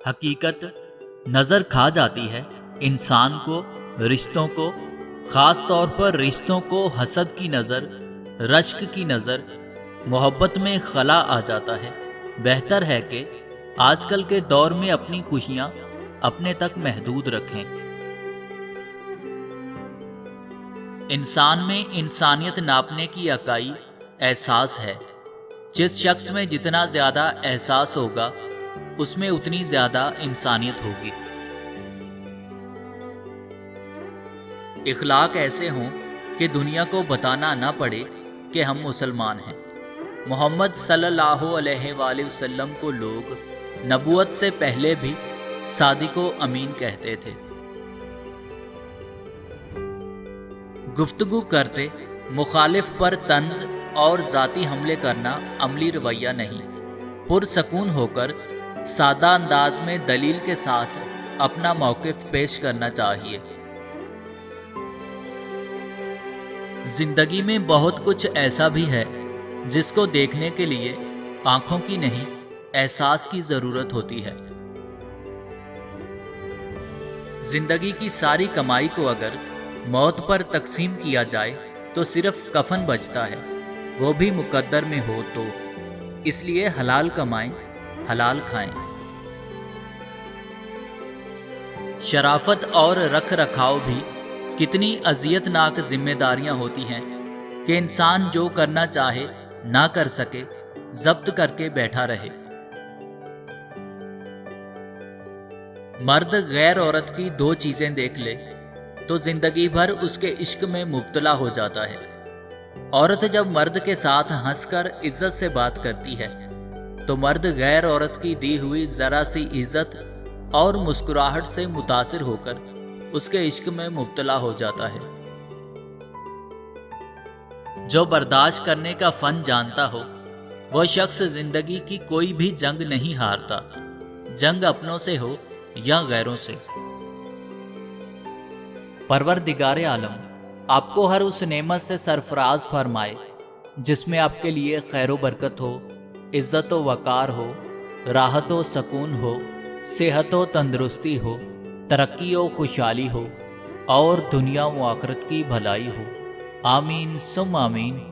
حقیقت نظر کھا جاتی ہے انسان کو، رشتوں کو، خاص طور پر رشتوں کو حسد کی نظر، رشک کی نظر، محبت میں خلا آ جاتا ہے۔ بہتر ہے کہ آج کل کے دور میں اپنی خوشیاں اپنے تک محدود رکھیں۔ انسان میں انسانیت ناپنے کی اکائی احساس ہے۔ جس شخص میں جتنا زیادہ احساس ہوگا اس میں اتنی زیادہ انسانیت ہوگی۔ اخلاق ایسے ہوں کہ دنیا کو بتانا نہ پڑے کہ ہم مسلمان ہیں۔ محمد صلی اللہ علیہ وآلہ وسلم کو لوگ نبوت سے پہلے بھی صادق و امین کہتے تھے۔ گفتگو کرتے مخالف پر طنز اور ذاتی حملے کرنا عملی رویہ نہیں۔ پرسکون ہو کر سادہ انداز میں دلیل کے ساتھ اپنا موقف پیش کرنا چاہیے۔ زندگی میں بہت کچھ ایسا بھی ہے جس کو دیکھنے کے لیے آنکھوں کی نہیں، احساس کی ضرورت ہوتی ہے۔ زندگی کی ساری کمائی کو اگر موت پر تقسیم کیا جائے تو صرف کفن بچتا ہے، وہ بھی مقدر میں ہو تو۔ اس لیے حلال کمائیں، حلال کھائیں۔ شرافت اور رکھ رکھاؤ بھی کتنی اذیت ناک ذمہ داریاں ہوتی ہیں کہ انسان جو کرنا چاہے نہ کر سکے، ضبط کر کے بیٹھا رہے۔ مرد غیر عورت کی دو چیزیں دیکھ لے تو زندگی بھر اس کے عشق میں مبتلا ہو جاتا ہے۔ عورت جب مرد کے ساتھ ہنس کر عزت سے بات کرتی ہے تو مرد غیر عورت کی دی ہوئی ذرا سی عزت اور مسکراہٹ سے متاثر ہو کر اس کے عشق میں مبتلا ہو جاتا ہے۔ جو برداشت کرنے کا فن جانتا ہو وہ شخص زندگی کی کوئی بھی جنگ نہیں ہارتا، جنگ اپنوں سے ہو یا غیروں سے۔ پروردگار عالم آپ کو ہر اس نعمت سے سرفراز فرمائے جس میں آپ کے لیے خیر و برکت ہو، عزت و وقار ہو، راحت و سکون ہو، صحت و تندرستی ہو، ترقی و خوشحالی ہو اور دنیا و آخرت کی بھلائی ہو۔ آمین ثم آمین۔